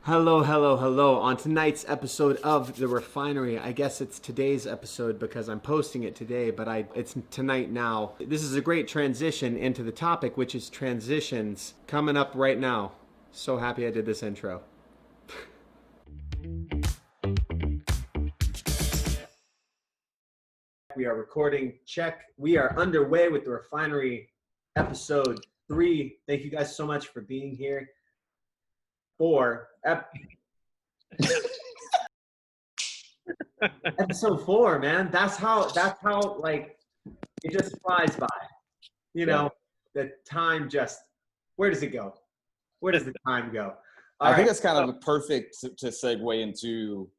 Hello, hello, hello. On tonight's episode of The Refinery, I guess it's today's episode because I'm posting it today, but it's tonight now. This is a great transition into the topic, which is transitions, coming up right now. So happy I did this intro. We are recording, check. We are underway with The Refinery episode 3. Thank you guys so much for being here. 4. Episode 4, man. That's how like it just flies by. You know, the time just, where does it go? Where does the time go? I think that's kind of perfect to segue into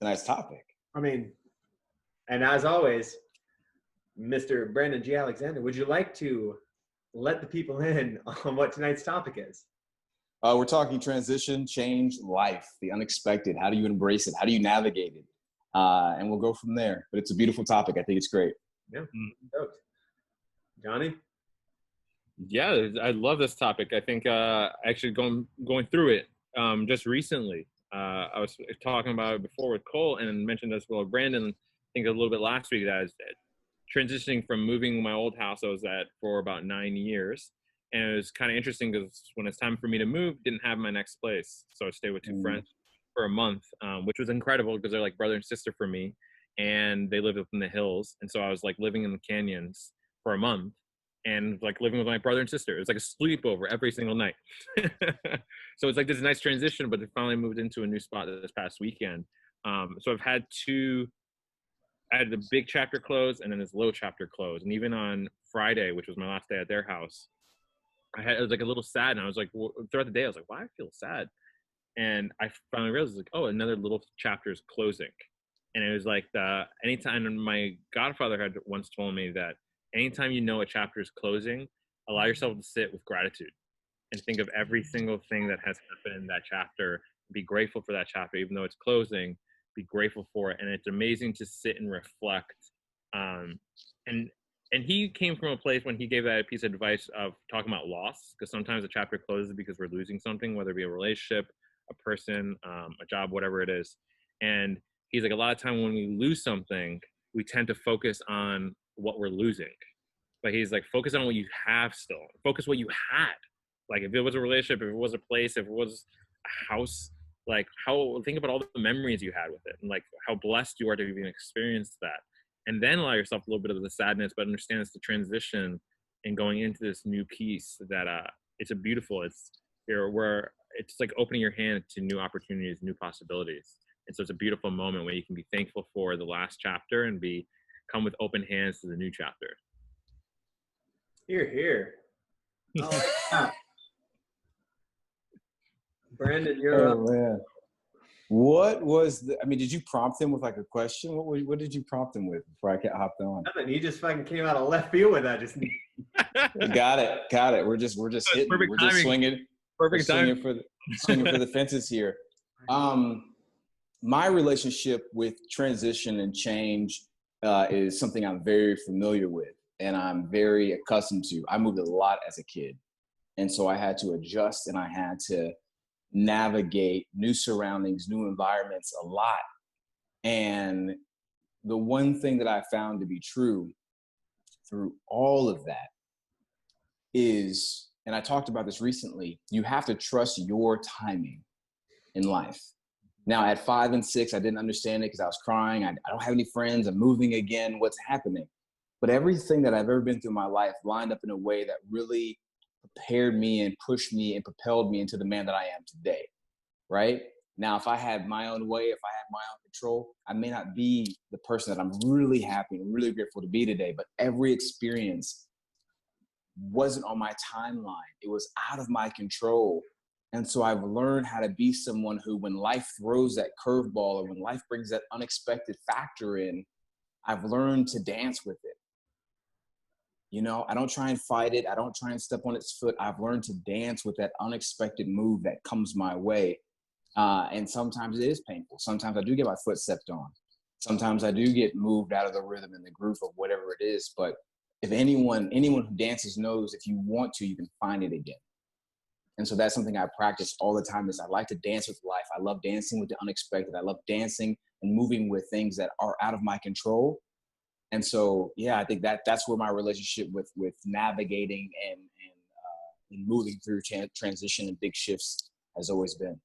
tonight's topic. I mean, and as always, Mr. Brandon G. Alexander, would you like to let the people in on what tonight's topic is? We're talking transition, change, life, the unexpected. How do you embrace it? How do you navigate it? And we'll go from there. But it's a beautiful topic. I think it's great. Yeah. Johnny? Yeah, I love this topic. I think actually going through it just recently. I was talking about it before with Cole and mentioned this with Brandon. I think a little bit last week that I was transitioning from moving my old house I was at for about 9 years. And it was kind of interesting because when it's time for me to move, didn't have my next place. So I stayed with two friends for a month, which was incredible because they're like brother and sister for me. And they lived up in the hills. And so I was like living in the canyons for a month and like living with my brother and sister. It was like a sleepover every single night. So it's like this nice transition, but they finally moved into a new spot this past weekend. So I've had I had the big chapter close and then this little chapter close. And even on Friday, which was my last day at their house, I was like a little sad, and I was like, throughout the day, I was like, why I feel sad? And I finally realized, like, oh, another little chapter is closing. And it was like anytime, my godfather had once told me that anytime you know a chapter is closing, allow yourself to sit with gratitude and think of every single thing that has happened in that chapter. Be grateful for that chapter, even though it's closing. Be grateful for it, and it's amazing to sit and reflect. And he came from a place when he gave that piece of advice of talking about loss, because sometimes a chapter closes because we're losing something, whether it be a relationship, a person, a job, whatever it is. And he's like, a lot of time when we lose something, we tend to focus on what we're losing. But he's like, focus on what you have still. Focus what you had. Like if it was a relationship, if it was a place, if it was a house, like think about all the memories you had with it and like how blessed you are to even experience that. And then allow yourself a little bit of the sadness, but understand it's the transition and going into this new piece that it's like opening your hand to new opportunities, new possibilities. And so it's a beautiful moment where you can be thankful for the last chapter and come with open hands to the new chapter. Here. I like that. Brandon, you're up. Man. What was did you prompt him with like a question? What did you prompt him with before I hopped on? Nothing. He just fucking came out of left field with that. Just Got it. We're just hitting. We're just swinging. Perfect timing. Swinging for the fences here. My relationship with transition and change is something I'm very familiar with and I'm very accustomed to. I moved a lot as a kid, and so I had to adjust and I had to navigate new surroundings, new environments a lot. And the one thing that I found to be true through all of that is, and I talked about this recently, you have to trust your timing in life. Now at 5 and 6, I didn't understand it because I was crying. I don't have any friends. I'm moving again. What's happening? But everything that I've ever been through in my life lined up in a way that really prepared me and pushed me and propelled me into the man that I am today, right? Now, if I had my own way, if I had my own control, I may not be the person that I'm really happy and really grateful to be today, but every experience wasn't on my timeline. It was out of my control. And so I've learned how to be someone who, when life throws that curveball or when life brings that unexpected factor in, I've learned to dance with it. You know, I don't try and fight it. I don't try and step on its foot. I've learned to dance with that unexpected move that comes my way. And sometimes it is painful. Sometimes I do get my foot stepped on. Sometimes I do get moved out of the rhythm and the groove of whatever it is. But if anyone who dances knows if you want to, you can find it again. And so that's something I practice all the time is I like to dance with life. I love dancing with the unexpected. I love dancing and moving with things that are out of my control. And so, yeah, I think that's where my relationship with navigating and moving through transition and big shifts has always been.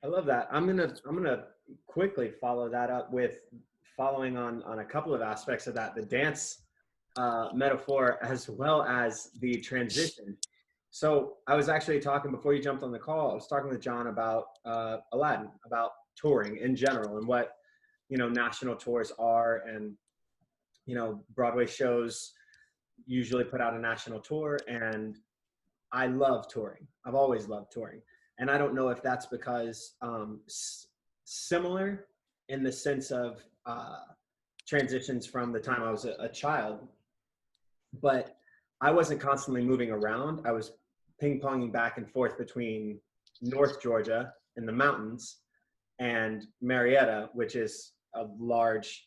I love that. I'm gonna quickly follow that up with following on a couple of aspects of that, the dance metaphor as well as the transition. So I was actually talking before you jumped on the call. I was talking with Jon about Aladdin, about touring in general and what national tours are, and Broadway shows usually put out a national tour, and I love touring. I've always loved touring. And I don't know if that's because similar in the sense of transitions from the time I was a child, but I wasn't constantly moving around. I was ping-ponging back and forth between North Georgia in the mountains and Marietta, which is a large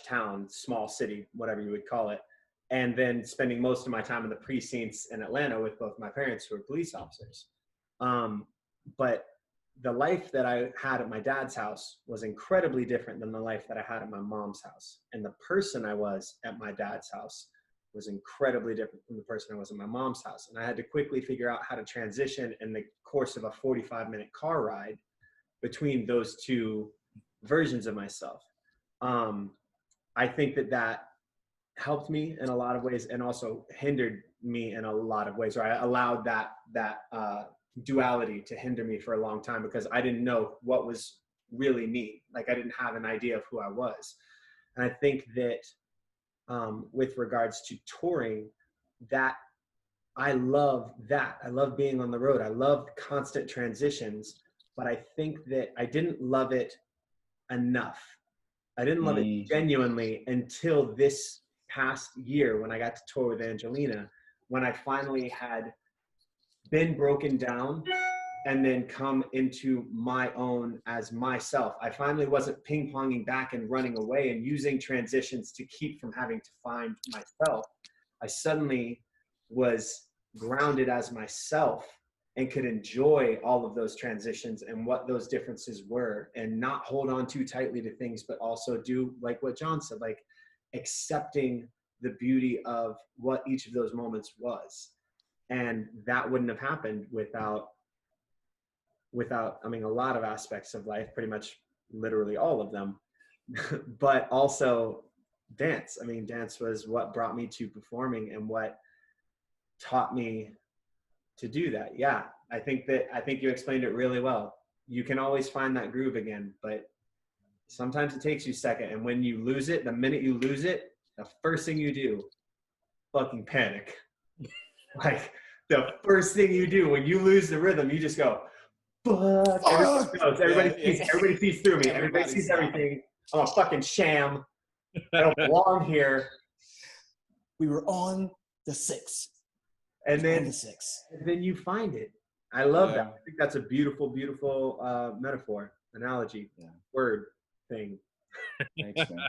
town, small city, whatever you would call it. And then spending most of my time in the precincts in Atlanta with both my parents, who are police officers. But the life that I had at my dad's house was incredibly different than the life that I had at my mom's house. And the person I was at my dad's house was incredibly different from the person I was at my mom's house. And I had to quickly figure out how to transition in the course of a 45-minute car ride between those two versions of myself. I think that helped me in a lot of ways and also hindered me in a lot of ways, or I allowed that duality to hinder me for a long time because I didn't know what was really me. Like I didn't have an idea of who I was. And I think that with regards to touring, that I love that. I love being on the road. I love constant transitions, but I think that I didn't love it enough. I didn't love it genuinely until this past year when I got to tour with Angelina, when I finally had been broken down and then come into my own as myself. I finally wasn't ping-ponging back and running away and using transitions to keep from having to find myself. I suddenly was grounded as myself and could enjoy all of those transitions and what those differences were and not hold on too tightly to things, but also do like what Jon said, like accepting the beauty of what each of those moments was. And that wouldn't have happened without, I mean, a lot of aspects of life, pretty much literally all of them, but also dance. I mean, dance was what brought me to performing and what taught me to do that. Yeah, I think you explained it really well. You can always find that groove again, but sometimes it takes you a second. And when you lose it, the minute you lose it, the first thing you do, fucking panic. Like the first thing you do when you lose the rhythm, you just go, fuck. Everybody sees through me. Everybody sees everything. I'm a fucking sham. I don't belong here. We were on the 6. And then you find it. I love that. I think that's a beautiful, beautiful metaphor, analogy, word thing. Thanks, man.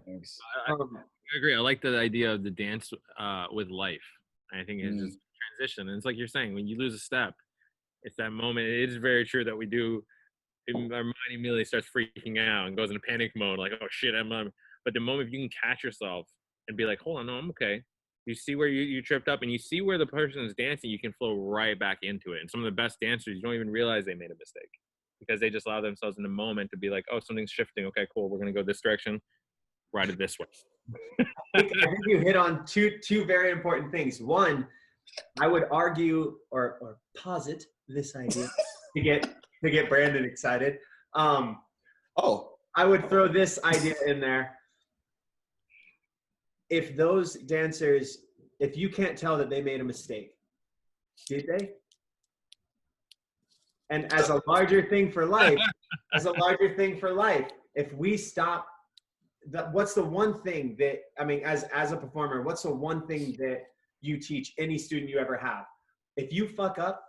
Thanks. I agree. I like the idea of the dance with life. I think it's just transition. And it's like you're saying, when you lose a step, it's that moment. It is very true that we do. Our mind immediately starts freaking out and goes into panic mode, like, oh shit, but the moment you can catch yourself and be like, hold on, no, I'm okay. You see where you tripped up and you see where the person is dancing, you can flow right back into it. And some of the best dancers, you don't even realize they made a mistake because they just allow themselves in the moment to be like, oh, something's shifting. Okay, cool. We're going to go this direction. Ride it this way. I think you hit on two very important things. One, I would argue or posit this idea to get Brandon excited. I would throw this idea in there. If those dancers, if you can't tell that they made a mistake, did they? And as a larger thing for life, if we stop, what's the one thing that, I mean, as a performer, what's the one thing that you teach any student you ever have? If you fuck up,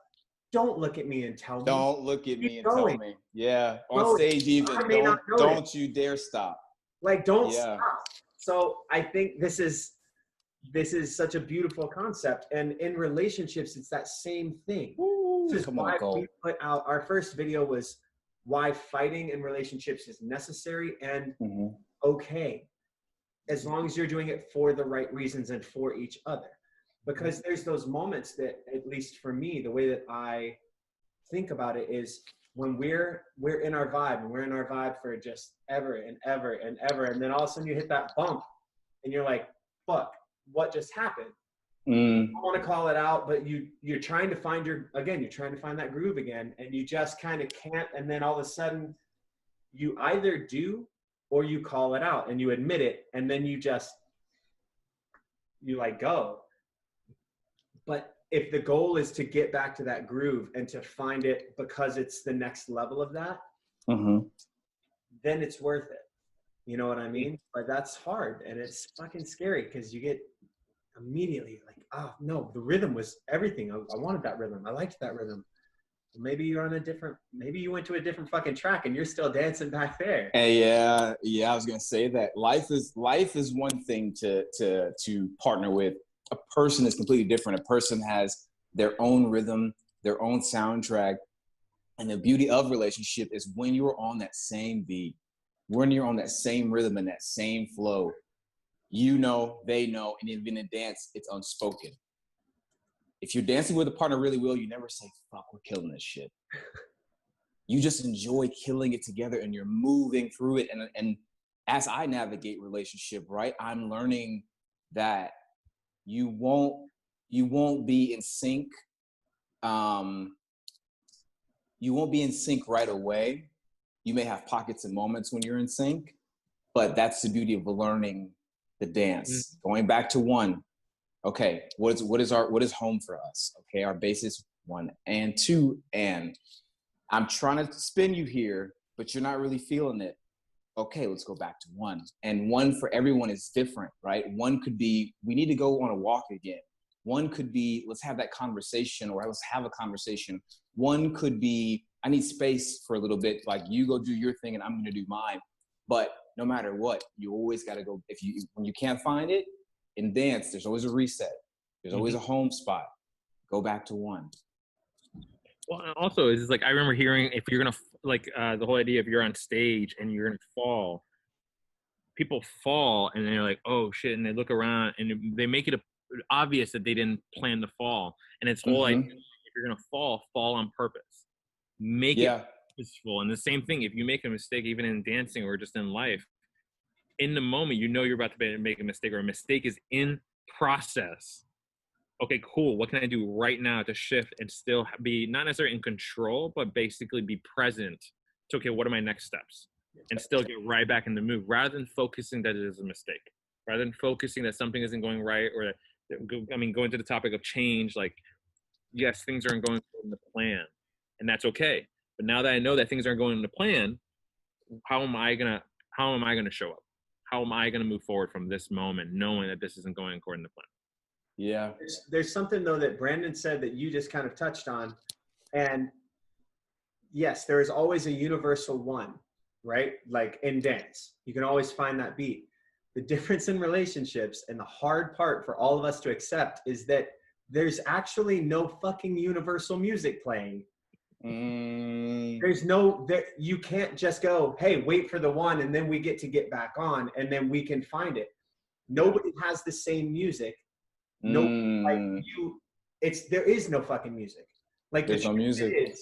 don't look at me and tell me. Don't look at me and tell me. Yeah, on stage even. Don't you dare stop. Like, don't stop. So I think this is this is such a beautiful concept. And in relationships, it's that same thing. Ooh, This is come on, why Cole. we put out our first video was why fighting in relationships is necessary and okay, as long as you're doing it for the right reasons and for each other. Because there's those moments that, at least for me, the way that I think about it is when we're in our vibe, and we're in our vibe for just ever and ever and ever, and then all of a sudden you hit that bump and you're like, fuck, what just happened? I want to call it out, but you're trying to find you're trying to find that groove again, and you just kind of can't. And then all of a sudden you either do or you call it out and you admit it, and then you like go. But if the goal is to get back to that groove and to find it because it's the next level of that, then it's worth it. You know what I mean? But that's hard, and it's fucking scary because you get immediately like, oh no, the rhythm was everything. I wanted that rhythm. I liked that rhythm. Maybe you're on maybe you went to a different fucking track and you're still dancing back there. Yeah, I was gonna say that life is one thing to partner with. A person is completely different. A person has their own rhythm, their own soundtrack, and the beauty of relationship is when you're on that same beat, when you're on that same rhythm and that same flow. You know, they know, and even in dance, it's unspoken. If you're dancing with a partner really well, you never say, fuck, we're killing this shit. You just enjoy killing it together and you're moving through it. And as I navigate relationship, right, I'm learning that you won't be in sync. You won't be in sync right away. You may have pockets and moments when you're in sync, but that's the beauty of learning the dance. Going back to one. Okay, what is home for us? Okay, our base is 1 and 2, and I'm trying to spin you here, but you're not really feeling it. Okay, let's go back to 1. And 1 for everyone is different, right? 1 could be, we need to go on a walk again. 1 could be, let's have that conversation, or let's have a conversation. 1 could be, I need space for a little bit, like you go do your thing and I'm gonna do mine. But no matter what, you always gotta go, when you can't find it, in dance, there's always a reset. There's always a home spot. Go back to 1. Well, also, it's like, I remember hearing, if you're going to, the whole idea, if you're on stage and you're going to fall, people fall and they're like, oh shit. And they look around and they make it obvious that they didn't plan to fall. And it's whole idea, if you're going to fall on purpose. Make it purposeful. And the same thing, if you make a mistake, even in dancing or just in life, in the moment, you know you're about to make a mistake, or a mistake is in process. Okay, cool. What can I do right now to shift and still be not necessarily in control, but basically be present to, okay, what are my next steps? And still get right back in the move, rather than focusing that it is a mistake, rather than focusing that something isn't going right, or going to the topic of change, like, yes, things aren't going according to plan, and that's okay. But now that I know that things aren't going to plan, how am I gonna show up? How am I going to move forward from this moment, knowing that this isn't going according to plan? Yeah. There's something, though, that Brandon said that you just kind of touched on. And yes, there is always a universal 1, right? Like in dance, you can always find that beat. The difference in relationships, and the hard part for all of us to accept, is that there's actually no fucking universal music playing. There's you can't just go, hey, wait for the 1 and then we get back on and then we can find it. Nobody has the same music. There is no fucking music. Like, there's no music.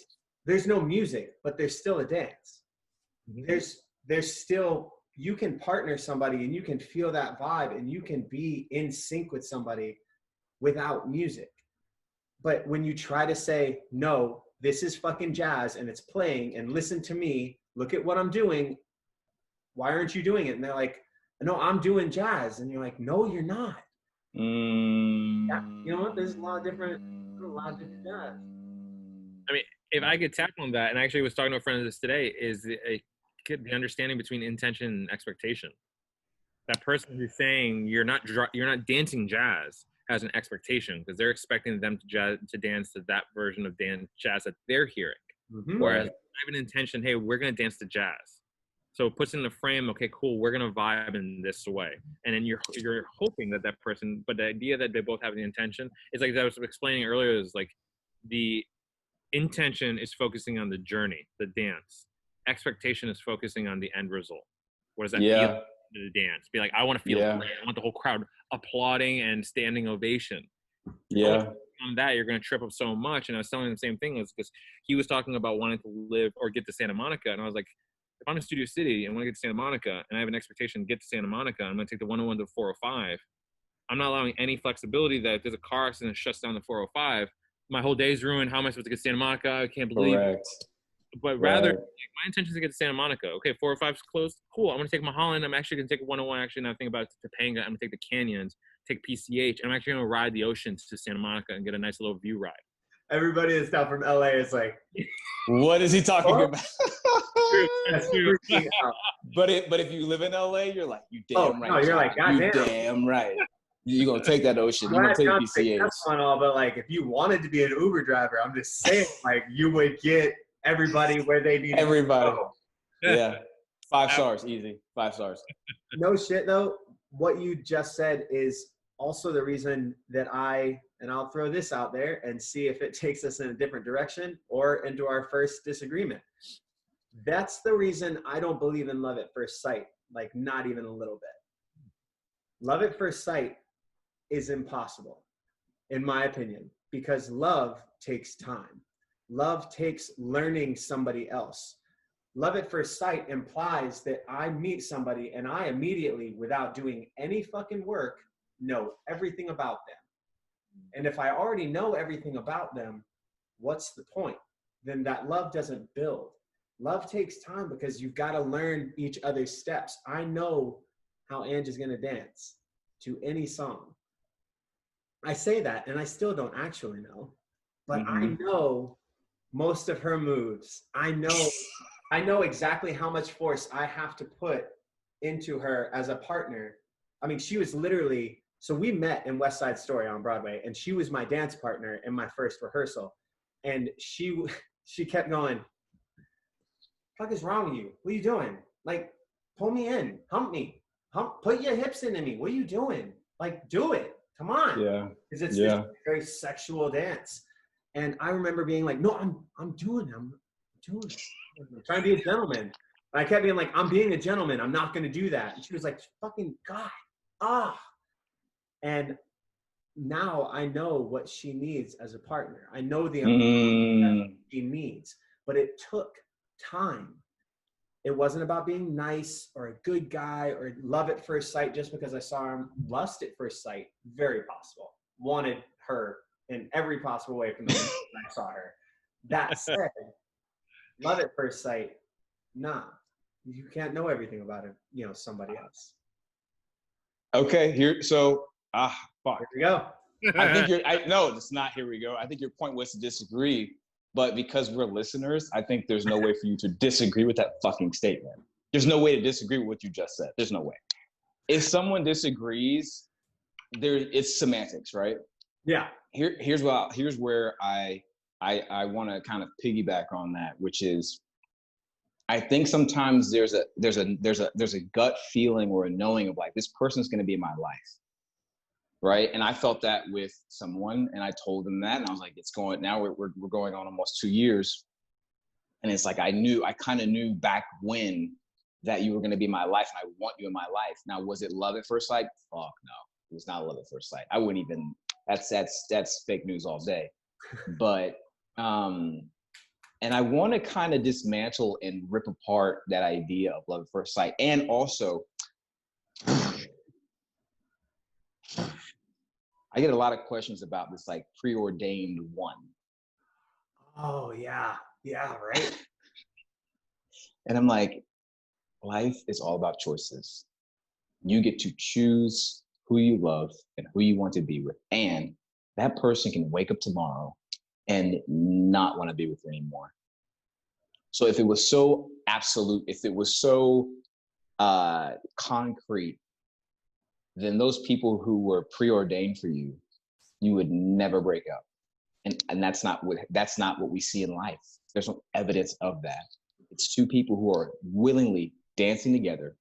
There's no music, but there's still a dance. There's still, you can partner somebody and you can feel that vibe and you can be in sync with somebody without music. But when you try to say, no, this is fucking jazz and it's playing, and listen to me, look at what I'm doing, why aren't you doing it? And they're like, no, I'm doing jazz. And you're like, no, you're not. Yeah, you know what? There's a lot of different jazz. I mean, if I could tap on that, and I actually was talking to a friend of this today, is the understanding between intention and expectation. That person who's saying you're not dancing jazz has an expectation, because they're expecting them to dance to that version of jazz that they're hearing. Whereas I have an intention, hey, we're going to dance to jazz. So it puts in the frame, okay, cool, we're gonna vibe in this way. And then you're hoping that that person, but the idea that they both have the intention is like, as I was explaining earlier, is like the intention is focusing on the journey, the dance. Expectation is focusing on the end result. What does that feel to the dance? Be like, I want to feel great. I want the whole crowd applauding and standing ovation. Yeah. On that, you're going to trip up so much. And I was telling him the same thing, is because he was talking about wanting to live or get to Santa Monica. And I was like, if I'm in Studio City and want to get to Santa Monica and I have an expectation to get to Santa Monica, I'm going to take the 101 to the 405. I'm not allowing any flexibility that if there's a car accident that shuts down the 405, my whole day's ruined. How am I supposed to get to Santa Monica? I can't believe it. But rather, like, my intention is to get to Santa Monica. Okay, 405 is closed. Cool. I'm going to take Mulholland. I'm actually going to take 101. Actually, now think about it, Topanga. I'm going to take the canyons, take PCH. And I'm actually going to ride the oceans to Santa Monica and get a nice little view ride. Everybody that's down from LA is like, what is he talking about? That's true. But if you live in LA, you're like, you damn right. No, you're like, God you damn right. You're going to take that ocean. You're going to take PCH. That's fun all, but like, if you wanted to be an Uber driver, I'm just saying, like, you would get everybody where they need everybody. To go. Yeah. 5 stars, easy. 5 stars. No shit though. What you just said is also the reason that and I'll throw this out there and see if it takes us in a different direction or into our first disagreement. That's the reason I don't believe in love at first sight. Like, not even a little bit. Love at first sight is impossible, in my opinion, because love takes time. Love takes learning somebody else. Love at first sight implies that I meet somebody and I immediately, without doing any fucking work, know everything about them. And if I already know everything about them, what's the point? Then that love doesn't build. Love takes time because you've got to learn each other's steps. I know how Ange is going to dance to any song. I say that and I still don't actually know, but I know most of her moves. I know exactly how much force I have to put into her as a partner. I mean, she was literally, so we met in West Side Story on Broadway, and she was my dance partner in my first rehearsal. And she kept going, "What is wrong with you? What are you doing? Like, pull me in, hump me, put your hips into me. What are you doing? Like, do it. Come on." Yeah. Because it's this very sexual dance. And I remember being like, "No, I'm doing it. I'm trying to be a gentleman." And I kept being like, "I'm being a gentleman. I'm not going to do that." And she was like, "Fucking God, And now I know what she needs as a partner. I know the amount that she needs, but it took time. It wasn't about being nice or a good guy or love at first sight just because I saw him. Lust at first sight, very possible. Wanted her in every possible way from the moment I saw her. That said, love at first sight, nah. You can't know everything about it, somebody else. Okay, fuck. Here we go. I think no, it's not here we go. I think your point was to disagree, but because we're listeners, I think there's no way for you to disagree with that fucking statement. There's no way to disagree with what you just said. There's no way. If someone disagrees, it's semantics, right? Yeah. Here's where I want to kind of piggyback on that, which is, I think sometimes there's a gut feeling or a knowing of like, this person's going to be in my life, right? And I felt that with someone, and I told them that, and I was like, we're going on almost 2 years, and it's like I kind of knew back when that you were going to be in my life, and I want you in my life. Now, was it love at first sight? Fuck no, it was not love at first sight. I wouldn't even. That's fake news all day, but. And I want to kind of dismantle and rip apart that idea of love at first sight. And also, I get a lot of questions about this, like, preordained one. Oh, yeah. Yeah, right. And I'm like, life is all about choices. You get to choose who you love and who you want to be with. And that person can wake up tomorrow and not want to be with you anymore. So if it was so absolute, if it was so concrete, then those people who were preordained for you, you would never break up. And that's not what we see in life. There's no evidence of that. It's two people who are willingly dancing together,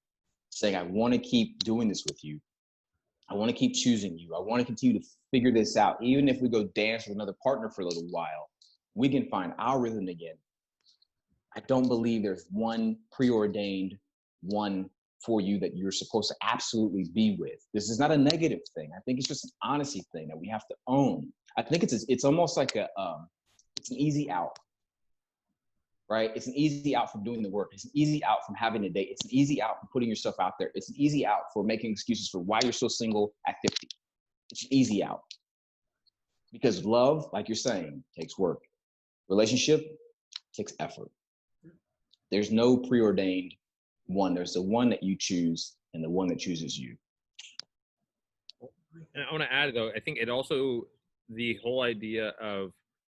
saying, I want to keep doing this with you. I want to keep choosing you. I want to continue to figure this out. Even if we go dance with another partner for a little while, we can find our rhythm again. I don't believe there's one preordained one for you that you're supposed to absolutely be with. This is not a negative thing. I think it's just an honesty thing that we have to own. I think it's almost like it's an easy out, right? It's an easy out from doing the work. It's an easy out from having a date. It's an easy out from putting yourself out there. It's an easy out for making excuses for why you're so single at 50. It's an easy out. Because love, like you're saying, takes work. Relationship takes effort. There's no preordained one. There's the one that you choose and the one that chooses you. And I want to add, though, I think it also, the whole idea of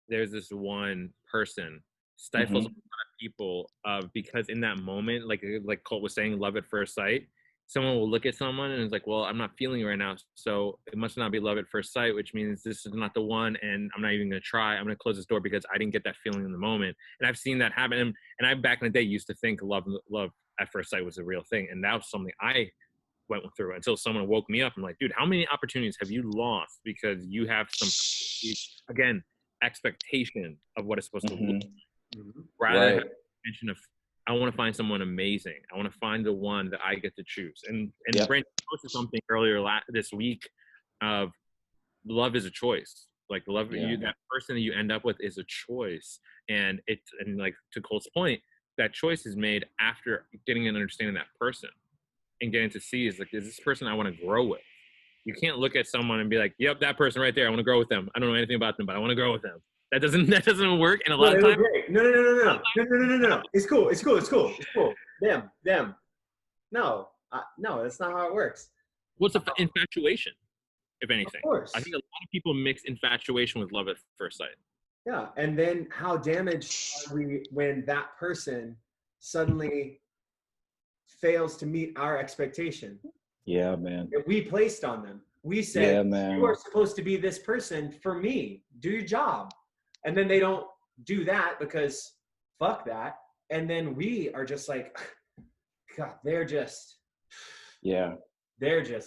there's this one person stifles a lot of people, because in that moment, like Colt was saying, love at first sight, someone will look at someone and it's like, well, I'm not feeling it right now, so it must not be love at first sight, which means this is not the one, and I'm not even going to try. I'm going to close this door because I didn't get that feeling in the moment. And I've seen that happen. And I, back in the day, used to think love at first sight was a real thing. And that was something I went through until someone woke me up. I'm like, dude, how many opportunities have you lost because you have some, again, expectation of what it's supposed to look like, rather than mention of, I want to find someone amazing. I want to find the one that I get to choose. And Brandon posted something earlier this week of love is a choice. Like love, that person that you end up with is a choice. And like to Colt's point, that choice is made after getting an understanding of that person and getting to see is this person I want to grow with? You can't look at someone and be like, yep, that person right there, I want to grow with them. I don't know anything about them, but I want to grow with them. That doesn't work. And a lot of times, no. It's cool. Them. No, that's not how it works. What's infatuation, if anything? Of course. I think a lot of people mix infatuation with love at first sight. Yeah, and then how damaged are we when that person suddenly fails to meet our expectation? Yeah, man. That we placed on them. We said, you are supposed to be this person for me. Do your job. And then they don't do that because fuck that. And then we are just like, God, they're just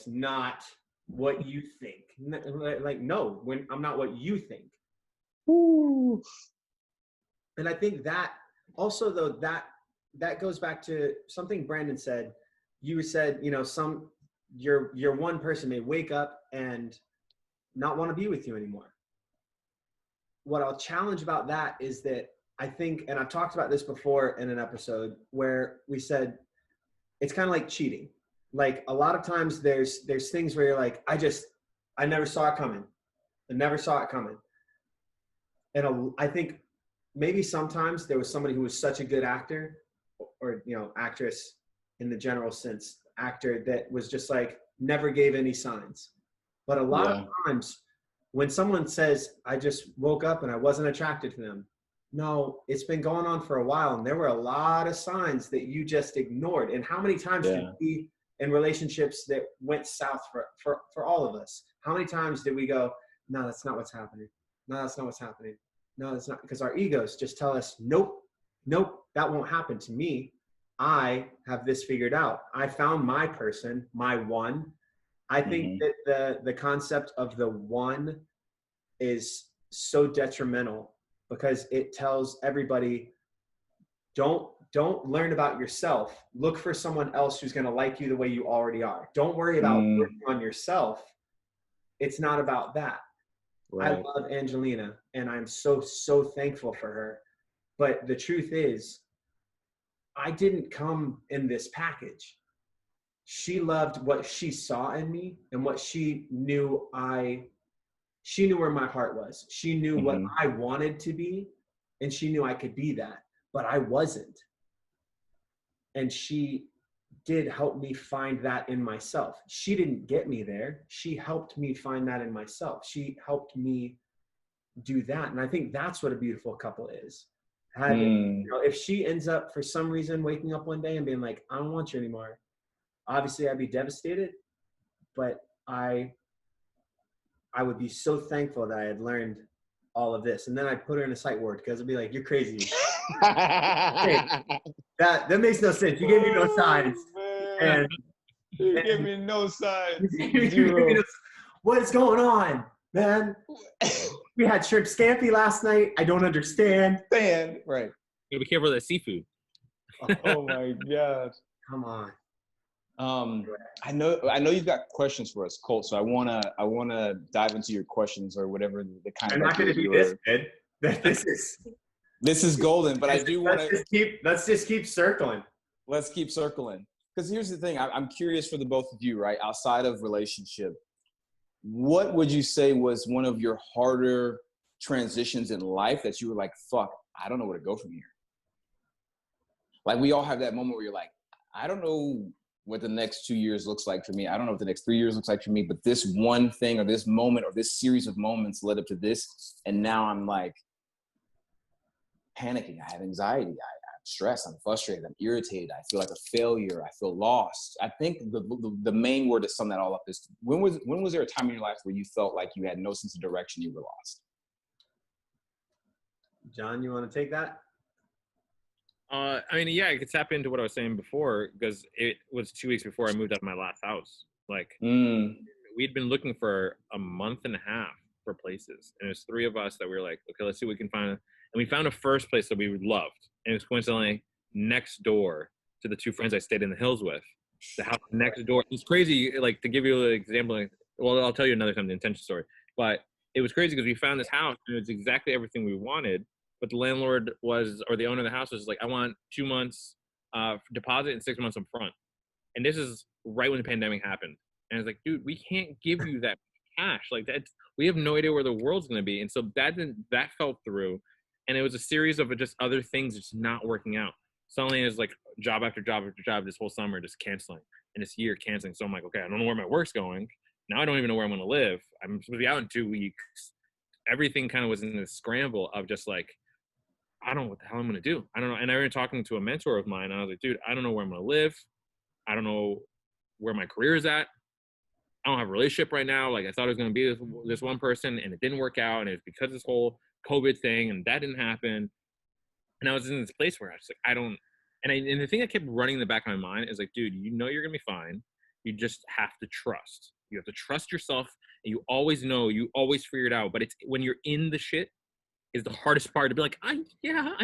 not what you think. Like, no, when I'm not what you think. Ooh. And I think that also, though, that goes back to something Brandon said. You said, your one person may wake up and not want to be with you anymore. What I'll challenge about that is that I think, and I've talked about this before in an episode where we said it's kind of like cheating. Like a lot of times there's things where you're like, I never saw it coming. I never saw it coming. And I think maybe sometimes there was somebody who was such a good actor or, actress in the general sense, actor that was just like, never gave any signs. But a lot of times when someone says, I just woke up and I wasn't attracted to them. No, it's been going on for a while. And there were a lot of signs that you just ignored. And how many times did we, in relationships that went south for all of us, how many times did we go, no, that's not what's happening. No, that's not what's happening. No, that's not, because our egos just tell us, nope, that won't happen to me. I have this figured out. I found my person, my one. I think that the concept of the one is so detrimental because it tells everybody, don't learn about yourself. Look for someone else who's going to like you the way you already are. Don't worry about working on yourself. It's not about that. Right. I love Angelina and I'm so thankful for her. But the truth is, I didn't come in this package. She loved what she saw in me and what she knew she knew where my heart was. She knew what I wanted to be and she knew I could be that, but I wasn't. And she did help me find that in myself. She didn't get me there. She helped me find that in myself. She helped me do that. And I think that's what a beautiful couple is. If she ends up for some reason waking up one day and being like, I don't want you anymore, obviously I'd be devastated, but I would be so thankful that I had learned all of this. And then I'd put her in a psych ward because I'd be like, you're crazy. That makes no sense. You gave me no signs. And, You and give me no signs. you gave me Zero. what is going on, man? We had shrimp scampi last night. I don't understand. Stand right. You gotta be careful of that seafood. Oh my God. Come on. I know you've got questions for us, Colt. So I wanna dive into your questions or whatever the kind I'm of not going to be this good. This is golden, but I do want to. Let's just keep circling. Let's keep circling. Because here's the thing. I'm curious for the both of you, right? Outside of relationship, what would you say was one of your harder transitions in life that you were like, fuck, I don't know where to go from here? Like, we all have that moment where you're like, I don't know what the next 2 years looks like for me. I don't know what the next 3 years looks like for me, but this one thing or this moment or this series of moments led up to this. And now I'm like panicking. I have anxiety. I'm stressed. I'm frustrated. I'm irritated. I feel like a failure. I feel lost. I think the main word to sum that all up is when was there a time in your life where you felt like you had no sense of direction, you were lost? John, you want to take that? I mean, yeah, I could tap into what I was saying before because it was 2 weeks before I moved out of my last house. Like, we'd been looking for a month and a half for places, and there's three of us that we were like, okay, let's see what we can find. And we found a first place that we loved, and it was coincidentally next door to the two friends I stayed in the hills with. The house next door. It's crazy. Like, to give you an example, like, well, I'll tell you another time the intention story. But it was crazy because we found this house, and it was exactly everything we wanted. But the landlord or the owner of the house was like, I want 2 months deposit and 6 months up front. And this is right when the pandemic happened. And it's like, dude, we can't give you that cash. Like, we have no idea where the world's going to be. And so that fell through. And it was a series of just other things just not working out. Suddenly it was like job after job after job this whole summer just canceling. And this year canceling. So I'm like, okay, I don't know where my work's going. Now I don't even know where I'm going to live. I'm supposed to be out in 2 weeks. Everything kind of was in this scramble of just like, I don't know what the hell I'm going to do. I don't know. And I remember talking to a mentor of mine. And I was like, dude, I don't know where I'm going to live. I don't know where my career is at. I don't have a relationship right now. Like, I thought it was going to be this one person, and it didn't work out. And it was because of this whole COVID thing, and that didn't happen. And I was in this place where I was like, I don't. And the thing that kept running in the back of my mind is like, dude, you know you're going to be fine. You just have to trust. You have to trust yourself. And you always know. You always figure it out. But it's when you're in the shit, is the hardest part to be like, I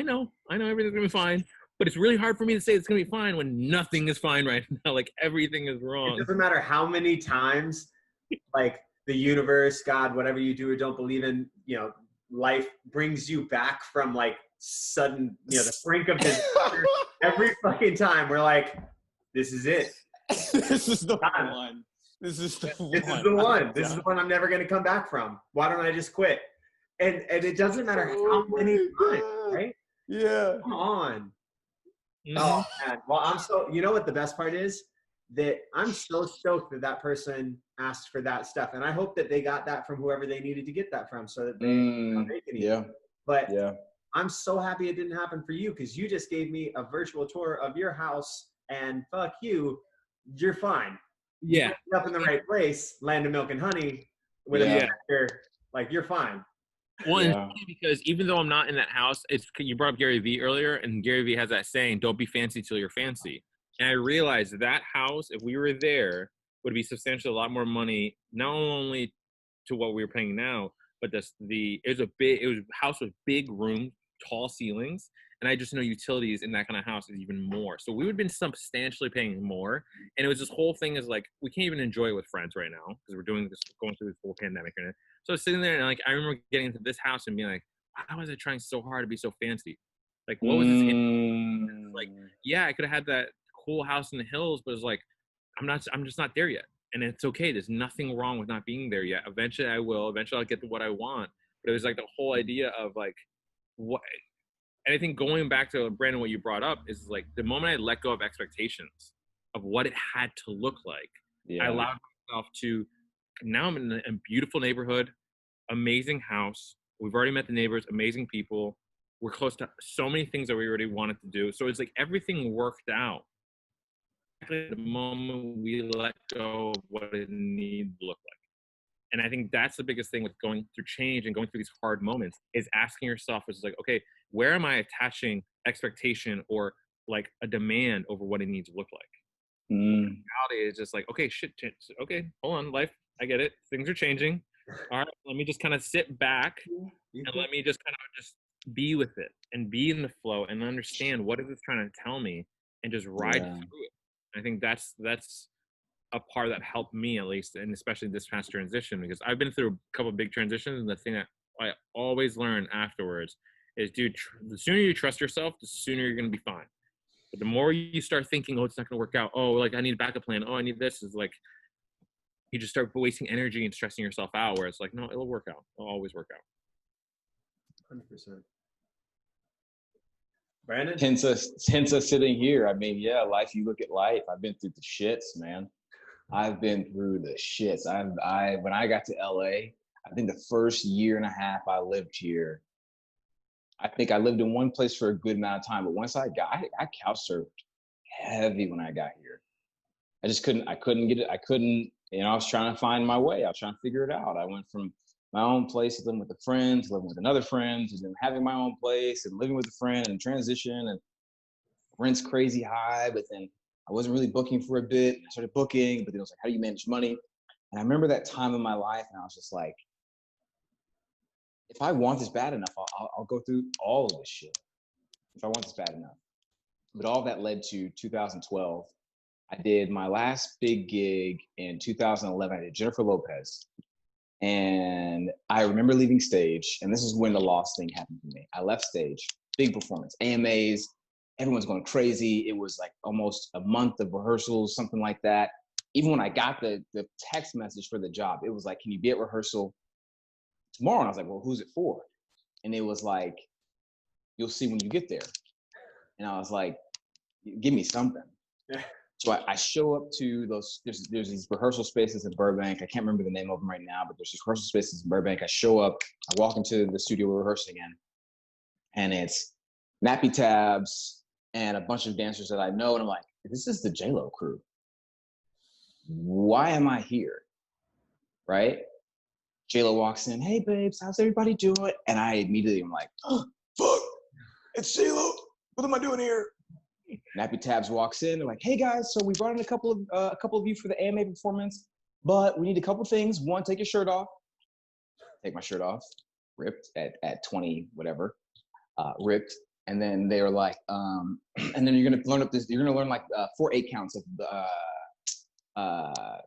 know everything's gonna be fine, but it's really hard for me to say it's gonna be fine when nothing is fine right now. Like, everything is wrong. It doesn't matter how many times, like, the universe, God, whatever you do or don't believe in, life brings you back from like sudden, the brink of disaster. Every fucking time we're like, this is it. This is the one. This is the one. This is the one I'm never gonna come back from. Why don't I just quit? And it doesn't matter how many times, right? Yeah. Come on. Mm-hmm. Oh, man. Well, you know what the best part is? That I'm so stoked that person asked for that stuff. And I hope that they got that from whoever they needed to get that from so that they can eat. Yeah. But I'm so happy it didn't happen for you because you just gave me a virtual tour of your house and fuck you, you're fine. Yeah. You're up in the right place, land of milk and honey, with a factor, like, you're fine. Well, it's funny because even though I'm not in that house, you brought up Gary Vee earlier, and Gary Vee has that saying, don't be fancy till you're fancy. And I realized that house, if we were there, would be substantially a lot more money, not only to what we were paying now, but it was a house with big rooms, tall ceilings, and I just know utilities in that kind of house is even more. So we would have been substantially paying more, and it was this whole thing is like, we can't even enjoy it with friends right now because we're going through this whole pandemic right now. So I was sitting there and like, I remember getting into this house and being like, why was I trying so hard to be so fancy? Like, what was this? Like, yeah, I could have had that cool house in the hills, but it's like, I'm just not there yet. And it's okay. There's nothing wrong with not being there yet. Eventually I will. Eventually I'll get to what I want. But it was like the whole idea of like, what, and I think going back to Brandon, what you brought up is like the moment I let go of expectations of what it had to look like, I allowed myself to. Now I'm in a beautiful neighborhood, amazing house. We've already met the neighbors, amazing people. We're close to so many things that we already wanted to do. So it's like everything worked out. The moment we let go of what it needs to look like. And I think that's the biggest thing with going through change and going through these hard moments is asking yourself, is like, okay, where am I attaching expectation or like a demand over what it needs to look like. Reality is just like, okay, shit, okay, hold on, life, I get it. Things are changing. All right, let me just kind of sit back and let me just kind of just be with it and be in the flow and understand what is it trying to tell me and just ride through it. I think that's a part that helped me, at least, and especially this past transition, because I've been through a couple of big transitions, and the thing that I always learn afterwards is, dude, the sooner you trust yourself, the sooner you're going to be fine. But the more you start thinking, oh, it's not going to work out, oh, like I need a backup plan, oh, I need this, is like you just start wasting energy and stressing yourself out, where it's like, no, it'll work out. It'll always work out. 100%. Brandon? Hence us sitting here. I mean, yeah, life, you look at life. I've been through the shits, man. I've been through the shits. When I got to LA, I think the first year and a half I lived here, I think I lived in one place for a good amount of time. But once I couch surfed heavy when I got here. I couldn't get it. I was trying to find my way. I was trying to figure it out. I went from my own place to living with a friend, to living with another friend, to then having my own place and living with a friend and transition, and rent's crazy high. But then I wasn't really booking for a bit. I started booking, but then it was like, how do you manage money? And I remember that time in my life, and I was just like, if I want this bad enough, I'll go through all of this shit. If I want this bad enough. But all that led to 2012. I did my last big gig in 2011. I did Jennifer Lopez. And I remember leaving stage, and this is when the loss thing happened to me. I left stage, big performance, AMAs, everyone's going crazy. It was like almost a month of rehearsals, something like that. Even when I got the text message for the job, it was like, can you be at rehearsal tomorrow? And I was like, well, who's it for? And it was like, you'll see when you get there. And I was like, give me something. Yeah. So I show up to there's these rehearsal spaces in Burbank. I can't remember the name of them right now, but there's these rehearsal spaces in Burbank. I show up, I walk into the studio we're rehearsing in, and it's Nappy Tabs and a bunch of dancers that I know. And I'm like, this is the J-Lo crew. Why am I here? Right? J-Lo walks in, hey babes, how's everybody doing? And I immediately am like, oh, fuck, it's J-Lo. What am I doing here? Nappy Tabs walks in. They're like, hey guys, so we brought in a couple of you for the AMA performance, but we need a couple things. One, take your shirt off. Take my shirt off, ripped at 20, whatever, ripped. And then they were like, and then you're gonna learn like 4 8 counts of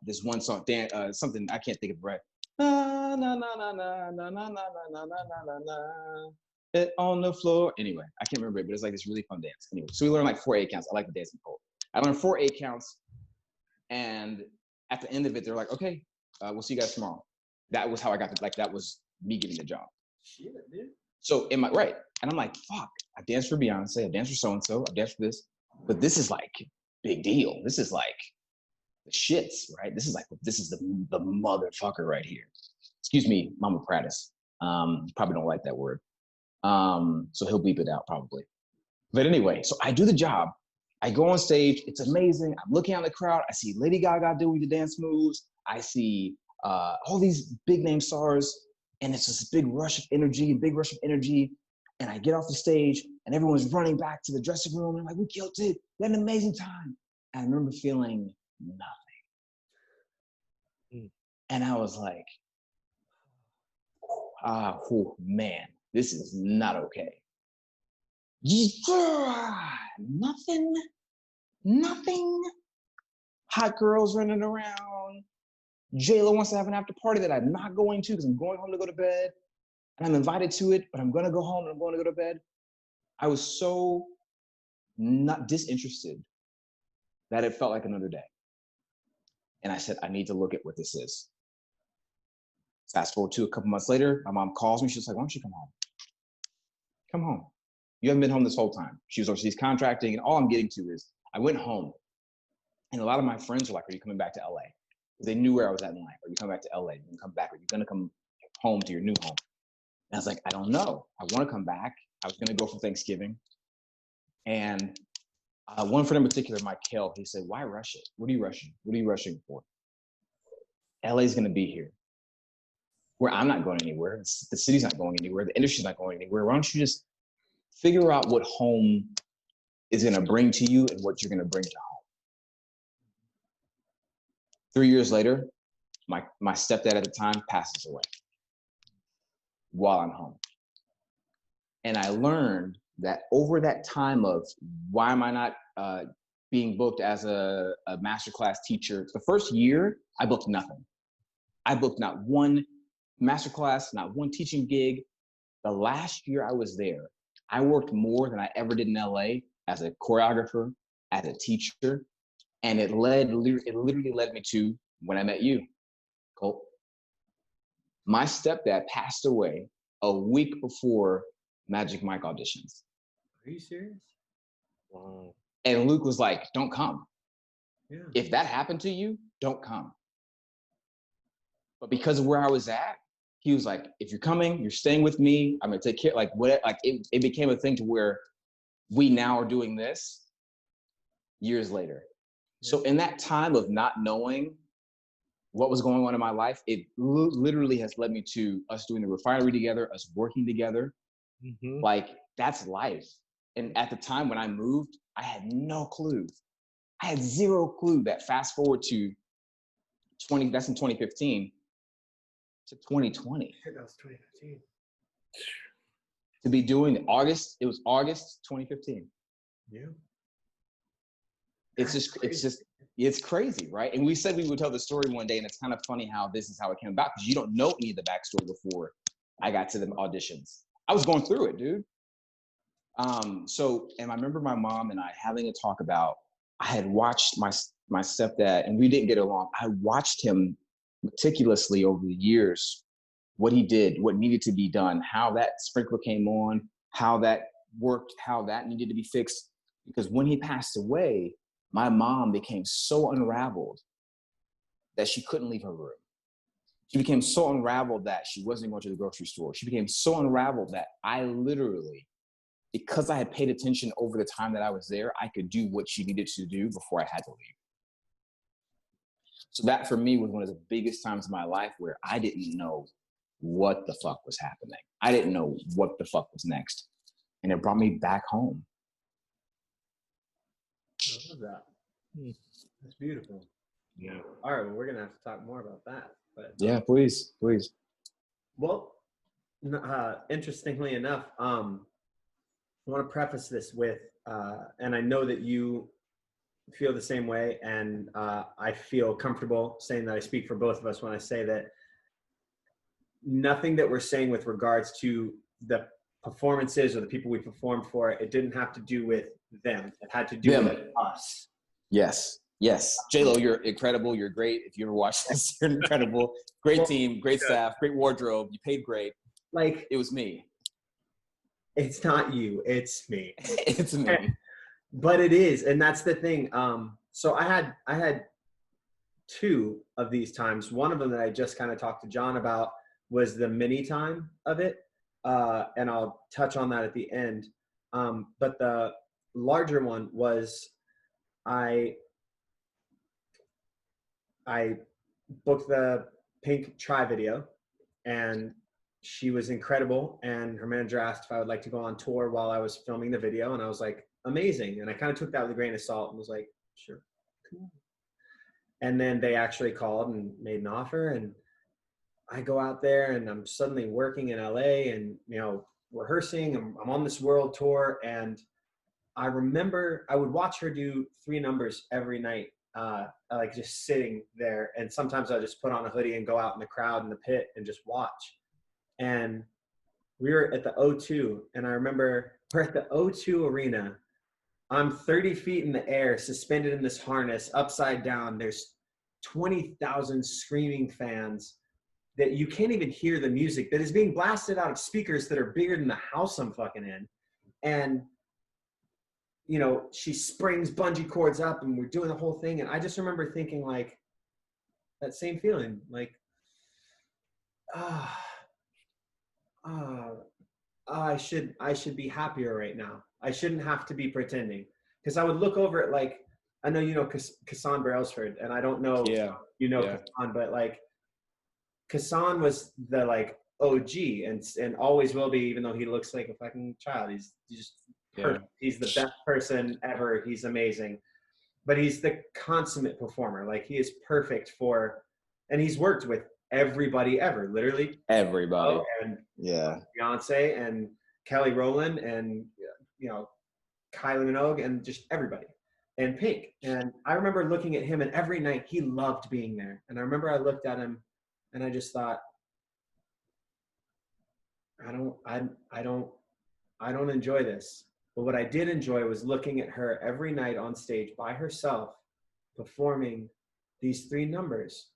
this one song, something I can't think of, right? Na na na na na na na na na na na na. It on the floor. Anyway, I can't remember it, but it's like this really fun dance. Anyway, so we learned like 4 8 counts. I like the dancing Colt. I learned 4 8 counts, and at the end of it, they're like, "Okay, we'll see you guys tomorrow." That was how I got that was me getting the job. Shit, dude. So am I right? And I'm like, "Fuck! I danced for Beyonce. I danced for so and so. I danced for this, but this is like big deal. This is like the shits, right? This is the motherfucker right here." Excuse me, Mama Prattes. Probably don't like that word. So he'll bleep it out probably. But anyway, so I do the job. I go on stage. It's amazing. I'm looking out the crowd. I see Lady Gaga doing the dance moves. I see all these big name stars, and it's this big rush of energy. And I get off the stage, and everyone's running back to the dressing room. And I'm like, we killed it. We had an amazing time. And I remember feeling nothing. And I was like, oh man. This is not okay. Nothing. Hot girls running around. J-Lo wants to have an after party that I'm not going to because I'm going home to go to bed. And I'm invited to it, but I'm going to go home and I'm going to go to bed. I was so not disinterested that it felt like another day. And I said, I need to look at what this is. Fast forward to a couple months later, my mom calls me. She's like, why don't you come home? Come home. You haven't been home this whole time. She was overseas contracting, and all I'm getting to is I went home, and a lot of my friends were like, are you coming back to LA? Because they knew where I was at in life. Are you coming back to LA? Are you going to come back? Are you going to come home to your new home? And I was like, I don't know. I want to come back. I was going to go for Thanksgiving. And one friend in particular, Mike Hill, he said, why rush it? What are you rushing? What are you rushing for? LA's going to be here. Where I'm not going anywhere. The city's not going anywhere. The industry's not going anywhere. Why don't you just figure out what home is going to bring to you and what you're going to bring to home. 3 years later, my stepdad at the time passes away while I'm home. And I learned that over that time of why am I not being booked as a masterclass teacher, the first year, I booked nothing. I booked not one masterclass, not one teaching gig. The last year I was there, I worked more than I ever did in LA as a choreographer, as a teacher. And it literally led me to when I met you, Colt. My stepdad passed away a week before Magic Mike auditions. Are you serious? Wow. And Luke was like, don't come. Yeah. If that happened to you, don't come. But because of where I was at, he was like, if you're coming, you're staying with me. I'm gonna take care. Like what? Like it became a thing to where we now are doing this years later. Yeah. So in that time of not knowing what was going on in my life, it literally has led me to us doing the Refinery together, us working together. Mm-hmm. Like that's life. And at the time when I moved, I had no clue. I had zero clue that fast forward to that's in 2015 to 2020. That was 2015. To be doing it August 2015. Yeah. It's crazy, right? And we said we would tell the story one day, and it's kind of funny how this is how it came about, because you don't know any of the backstory before I got to the auditions. I was going through it, dude. And I remember my mom and I having a talk about, I had watched my stepdad, and we didn't get along. I watched him meticulously over the years, what he did, what needed to be done, how that sprinkler came on, how that worked, how that needed to be fixed. Because when he passed away, my mom became so unraveled that she couldn't leave her room. She became so unraveled that she wasn't going to the grocery store. She became so unraveled that I literally, because I had paid attention over the time that I was there, I could do what she needed to do before I had to leave. So that for me was one of the biggest times in my life where I didn't know what the fuck was happening. I didn't know what the fuck was next. And it brought me back home. I love that. That's beautiful. Yeah. All right, well, we're going to have to talk more about that. But yeah, please. Well, interestingly enough, I want to preface this with, and I know that you feel the same way, and I feel comfortable saying that I speak for both of us when I say that nothing that we're saying with regards to the performances or the people we performed for, it didn't have to do with them. It had to do with us. Yes. J-Lo, you're incredible. You're great. If you ever watch this, you're incredible. Great team, great staff, great wardrobe. You paid great. Like, it was me. It's not you. It's me. It's me. But it is, and that's the thing. So I had two of these times. One of them that I just kind of talked to Jon about was the mini time of it, and I'll touch on that at the end. But the larger one was I booked the Pink Try video, and she was incredible. And her manager asked if I would like to go on tour while I was filming the video, and I was like, amazing. And I kind of took that with a grain of salt and was like, sure, cool. And then they actually called and made an offer, and I go out there and I'm suddenly working in LA and, rehearsing. I'm on this world tour, and I remember I would watch her do 3 numbers every night, like just sitting there. And sometimes I just put on a hoodie and go out in the crowd in the pit and just watch. And we were at the O2, and I remember we're at the O2 arena. I'm 30 feet in the air, suspended in this harness, upside down. There's 20,000 screaming fans that you can't even hear the music that is being blasted out of speakers that are bigger than the house I'm fucking in. And, she springs bungee cords up, and we're doing the whole thing. And I just remember thinking, like, that same feeling, like, I should be happier right now. I shouldn't have to be pretending. Because I would look over at, like, I know you know Kassan Brailsford, and I don't know Kassan, but like Kassan was the like OG and always will be, even though he looks like a fucking child. He's just perfect. He's the best person ever. He's amazing. But he's the consummate performer. Like, he is perfect for, and he's worked with everybody ever, literally. Everybody. And Yeah. Beyonce and Kelly Rowland and, you know, Kylie Minogue and just everybody. And Pink. And I remember looking at him, and every night he loved being there. And I remember I looked at him and I just thought, I don't enjoy this. But what I did enjoy was looking at her every night on stage by herself, performing these 3 numbers,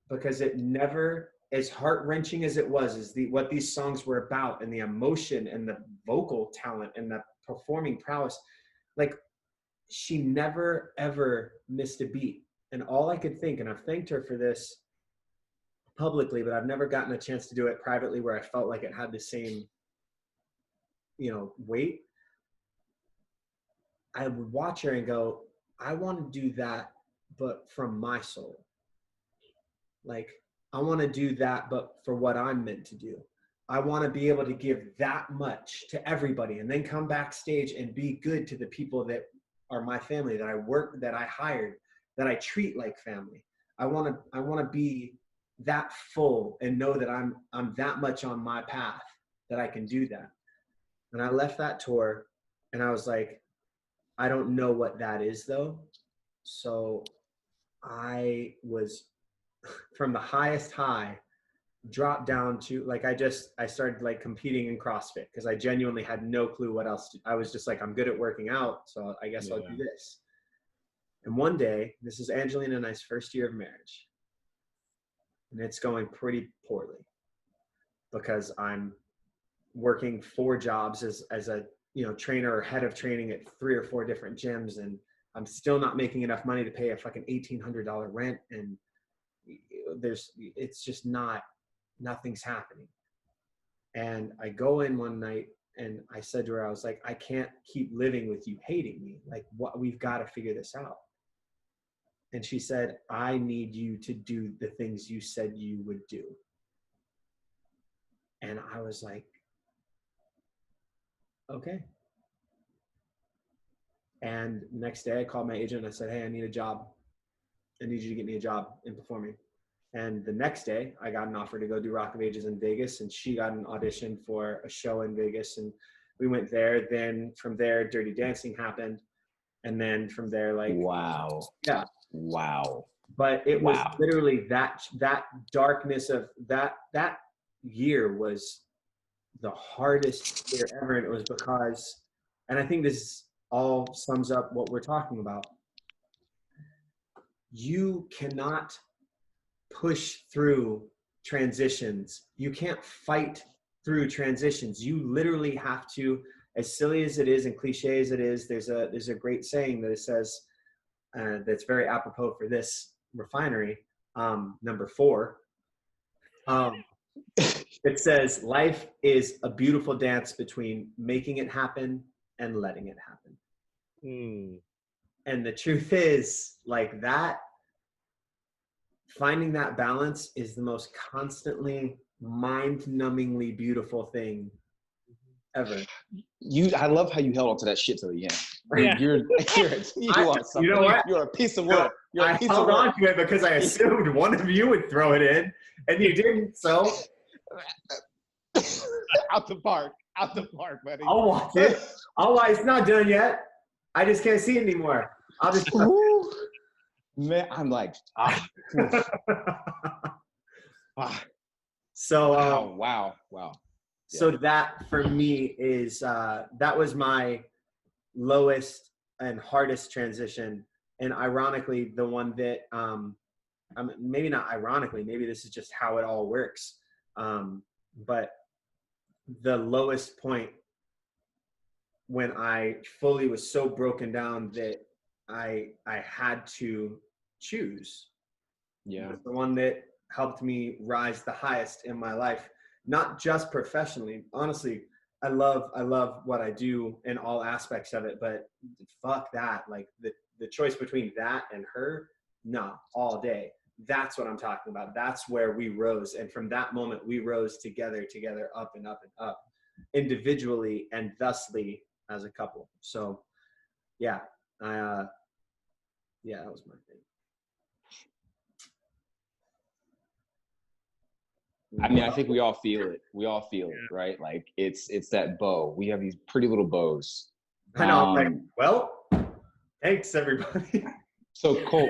because it never, as heart-wrenching as it was, is what these songs were about, and the emotion and the vocal talent and the performing prowess. Like, she never, ever missed a beat. And all I could think, and I've thanked her for this publicly, but I've never gotten a chance to do it privately where I felt like it had the same, you know, weight. I would watch her and go, I want to do that, but from my soul. Like, I want to do that, but for what I'm meant to do. I want to be able to give that much to everybody and then come backstage and be good to the people that are my family, that I work, that I hired, that I treat like family. I want to be that full and know that I'm that much on my path that I can do that. And I left that tour and I was like, I don't know what that is though. So I was from the highest high dropped down to like, I started like competing in CrossFit because I genuinely had no clue what else I was just like, I'm good at working out. So I guess I'll do this. And one day, this is Angelina and I's first year of marriage. And it's going pretty poorly because I'm working 4 jobs as a, you know, trainer or head of training at 3 or 4 different gyms. And I'm still not making enough money to pay a fucking $1,800 rent. And it's just nothing's happening. And I go in one night and I said to her, I was like, I can't keep living with you hating me. Like, we've got to figure this out. And she said, I need you to do the things you said you would do. And I was like, okay. And next day I called my agent and I said, hey, I need a job. I need you to get me a job in performing. And the next day I got an offer to go do Rock of Ages in Vegas, and she got an audition for a show in Vegas, and we went there. Then from there, Dirty Dancing happened. And then from there, like, wow. Yeah. Wow. But it was literally that darkness of that year was the hardest year ever. And it was because, and I think this all sums up what we're talking about. You cannot push through transitions. You can't fight through transitions. You literally have to, as silly as it is and cliche as it is, there's a great saying that it says, that's very apropos for this Refinery, number 4. It says, life is a beautiful dance between making it happen and letting it happen. And the truth is, like, that, finding that balance is the most constantly mind-numbingly beautiful thing ever. I love how you held on to that shit to the end. Yeah. You know what? You're a piece of work. I held on to it because I assumed one of you would throw it in, and you didn't. So out the park, buddy. I'll watch it. It's not done yet. I just can't see it anymore. I'll just. Man, I'm like, So wow. So that for me is that was my lowest and hardest transition, and ironically the one that maybe not ironically, maybe this is just how it all works, but the lowest point when I fully was so broken down that I had to choose. Yeah. The one that helped me rise the highest in my life, not just professionally. Honestly, I love what I do in all aspects of it, but fuck that. Like the choice between that and her, no, all day. That's what I'm talking about. That's where we rose. And from that moment, we rose together, up and up and up, individually and thusly as a couple. So yeah, yeah, that was my thing. I mean, I think we all feel it. We all feel it, right? Like it's that bow. We have these pretty little bows. I know. I'm like, well, thanks everybody. So Colt,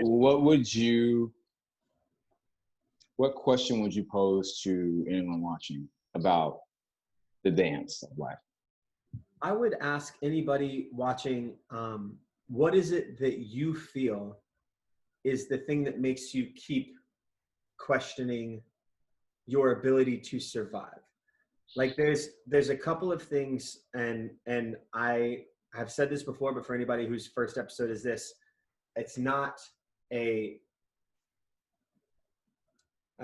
what question would you pose to anyone watching about the dance of life? I would ask anybody watching, what is it that you feel is the thing that makes you keep questioning your ability to survive? Like there's a couple of things, and I have said this before, but for anybody whose first episode is this, it's not I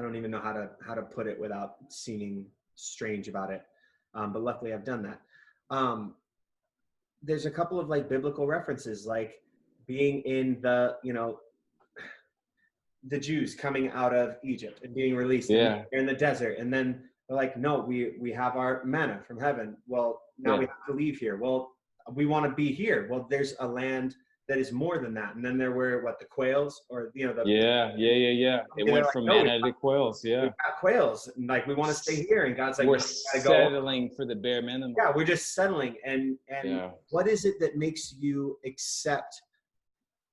don't even know how to put it without seeming strange about it. But luckily I've done that. There's a couple of like biblical references, like being in the Jews coming out of Egypt and being released in the desert. And then they're like, no, we have our manna from heaven. Well, now we have to leave here. Well, we want to be here. Well, there's a land that is more than that. And then there were the quails, or It went from manna to quails. Yeah, we got quails, and like we want to stay here. And God's like, we're settling for the bare minimum. Yeah, we're just settling. And what is it that makes you accept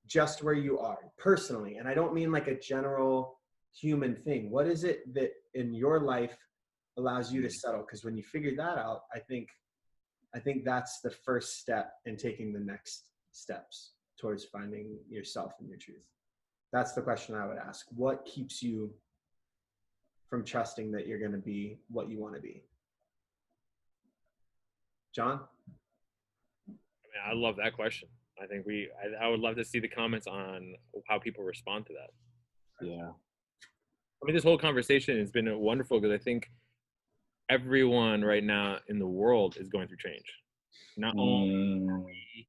just where you are personally? And I don't mean like a general human thing. What is it that in your life allows you to settle? Because when you figure that out, I think that's the first step in taking the next steps towards finding yourself and your truth. That's the question I would ask. What keeps you from trusting that you're going to be what you want to be? John? I mean, I love that question. I think I would love to see the comments on how people respond to that. Yeah. I mean, this whole conversation has been wonderful because I think everyone right now in the world is going through change. Not only are we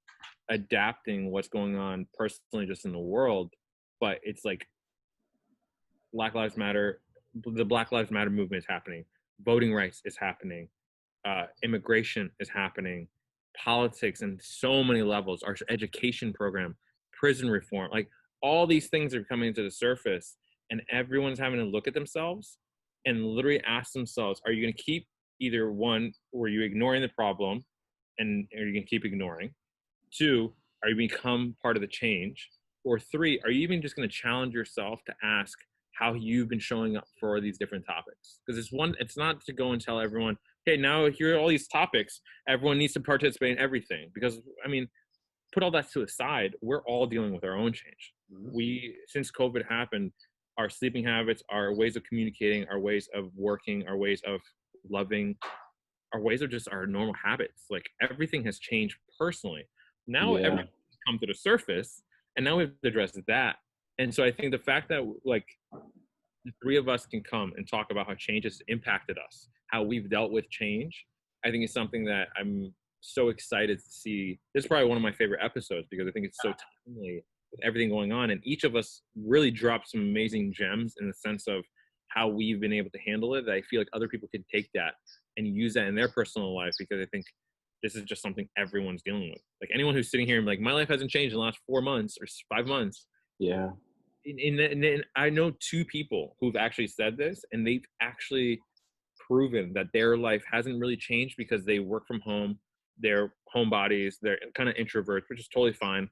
adapting what's going on personally just in the world, but it's like Black Lives Matter, the Black Lives Matter movement is happening. Voting rights is happening. Immigration is happening. Politics and so many levels, our education program, prison reform, like all these things are coming to the surface, and everyone's having to look at themselves and literally ask themselves, are you going to keep either one, were you ignoring the problem and are you going to keep ignoring? Two, are you become part of the change? Or three, are you even just going to challenge yourself to ask how you've been showing up for these different topics? Because it's not to go and tell everyone, hey, now here are all these topics. Everyone needs to participate in everything. Because, I mean, put all that to the side, we're all dealing with our own change. Mm-hmm. Since COVID happened, our sleeping habits, our ways of communicating, our ways of working, our ways of loving, our ways of just our normal habits, like everything has changed personally. Now everything's come to the surface, and now we have to address that. And so I think the fact that like the three of us can come and talk about how change has impacted us, how we've dealt with change, I think is something that I'm so excited to see. This is probably one of my favorite episodes because I think it's so timely with everything going on. And each of us really dropped some amazing gems in the sense of how we've been able to handle it, that I feel like other people can take that and use that in their personal life, because I think this is just something everyone's dealing with. Like anyone who's sitting here and like, my life hasn't changed in the last 4 months or 5 months. Yeah. And I know 2 people who've actually said this, and they've actually proven that their life hasn't really changed because they work from home, they're homebodies, they're kind of introverts, which is totally fine,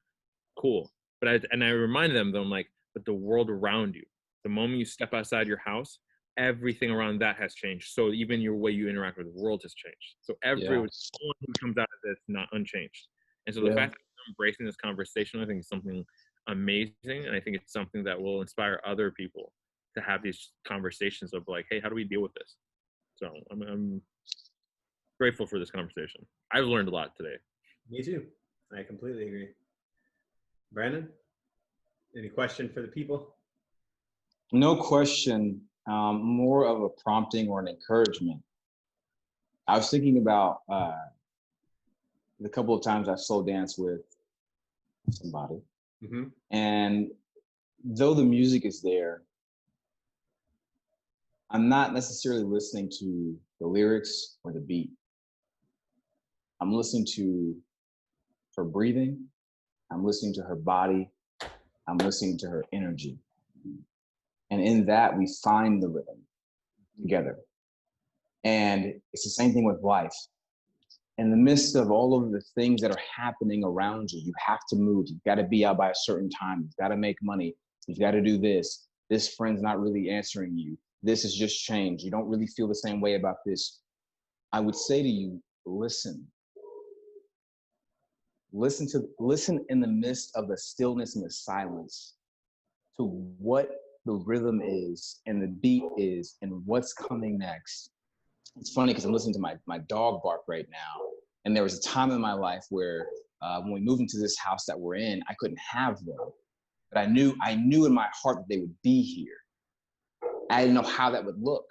cool. But I remind them, though, I'm like, but the world around you, the moment you step outside your house, everything around that has changed. So even your way you interact with the world has changed. So everyone who comes out of this not unchanged. And so the fact that I'm embracing this conversation, I think is something amazing, and I think it's something that will inspire other people to have these conversations of like, hey, how do we deal with this? So I'm grateful for this conversation. I've learned a lot today. Me too. I completely agree. Brandon, any question for the people? No question. More of a prompting or an encouragement. I was thinking about the couple of times I slow dance with somebody. Mm-hmm. And though the music is there, I'm not necessarily listening to the lyrics or the beat. I'm listening to her breathing. I'm listening to her body. I'm listening to her energy. And in that, we find the rhythm together. And it's the same thing with life. In the midst of all of the things that are happening around you, you have to move. You've got to be out by a certain time. You've got to make money. You've got to do this. This friend's not really answering you. This has just changed. You don't really feel the same way about this. I would say to you, listen. Listen in the midst of the stillness and the silence to what the rhythm is and the beat is and what's coming next. It's funny because I'm listening to my dog bark right now. And there was a time in my life where when we moved into this house that we're in, I couldn't have them. But I knew in my heart that they would be here. I didn't know how that would look.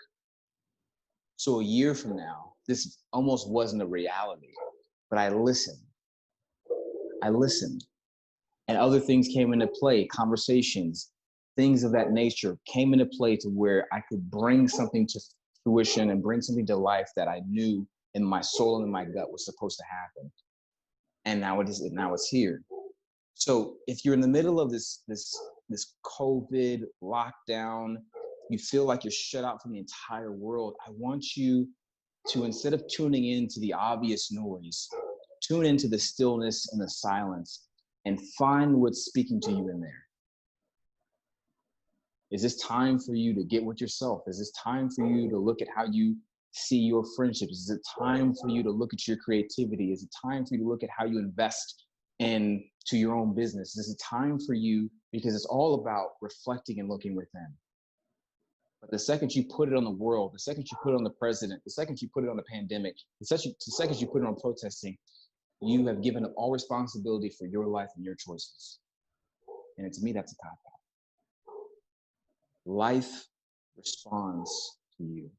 So a year from now, this almost wasn't a reality, but I listened. And other things came into play, conversations, things of that nature came into play to where I could bring something to fruition and bring something to life that I knew in my soul and in my gut was supposed to happen. And now it's here. So if you're in the middle of this COVID lockdown, you feel like you're shut out from the entire world, I want you to, instead of tuning into the obvious noise, tune into the stillness and the silence and find what's speaking to you in there. Is this time for you to get with yourself? Is this time for you to look at how you see your friendships? Is it time for you to look at your creativity? Is it time for you to look at how you invest into your own business? Is it time for you, because it's all about reflecting and looking within. But the second you put it on the world, the second you put it on the president, the second you put it on the pandemic, the second you put it on protesting, you have given up all responsibility for your life and your choices. And to me, that's a cop-out. Life responds to you.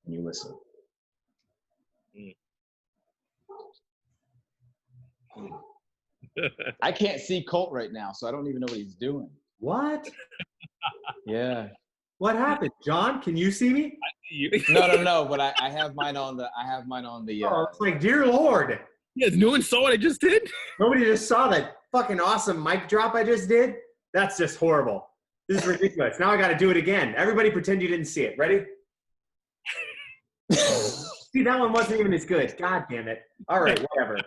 And you listen. I can't see Colt right now, so I don't even know what he's doing. What? Yeah. What happened, John? Can you see me? No. But I have mine on the. Oh, it's like, dear Lord. Yes, no one saw what I just did. Nobody just saw that fucking awesome mic drop I just did. That's just horrible. This is ridiculous. Now I got to do it again. Everybody pretend you didn't see it. Ready? See, that one wasn't even as good. God damn it. All right, whatever.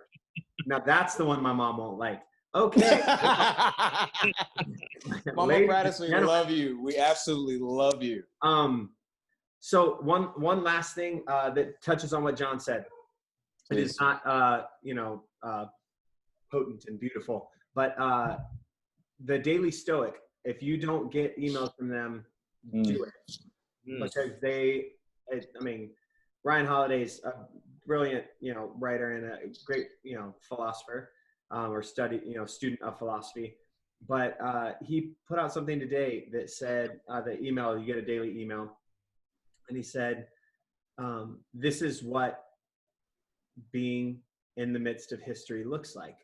Now that's the one my mom won't like. Okay. Mama Prattes, we love you. We absolutely love you. So one last thing that touches on what John said. It is not potent and beautiful, but the Daily Stoic, if you don't get emails from them, do it. Because Ryan Holiday's a brilliant, writer and a great, philosopher, or student of philosophy. But he put out something today that said, you get a daily email. And he said, this is what being in the midst of history looks like.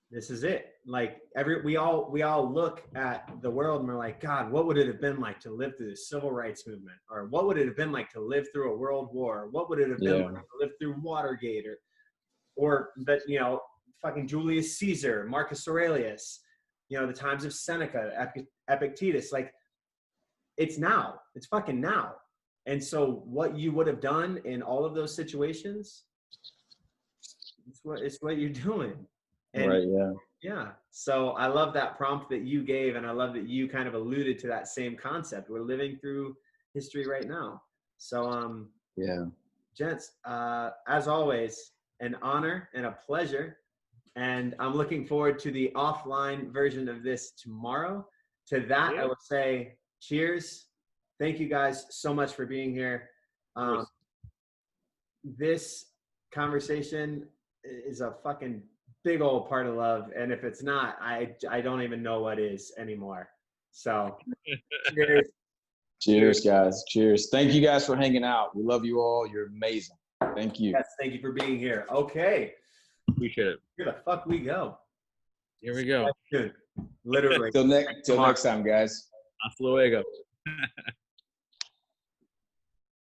This is it. Like we all look at the world and we're like, God, what would it have been like to live through the civil rights movement? Or what would it have been like to live through a world war? What would it have been like to live through Watergate or that, fucking Julius Caesar, Marcus Aurelius, the times of Seneca, Epictetus, like it's now, it's fucking now. And so what you would have done in all of those situations, it's what you're doing. And right, yeah. Yeah. So I love that prompt that you gave, and I love that you kind of alluded to that same concept. We're living through history right now. So gents, as always, an honor and a pleasure. And I'm looking forward to the offline version of this tomorrow. To that, I will say cheers. Thank you guys so much for being here. This conversation is a fucking big old part of love. And if it's not, I don't even know what is anymore. So cheers. Cheers, guys. Cheers. Thank you guys for hanging out. We love you all. You're amazing. Thank you. Yes, thank you for being here. Okay. Appreciate it. Here the fuck we go. Here we go. Literally. Till next time, guys. Hasta luego.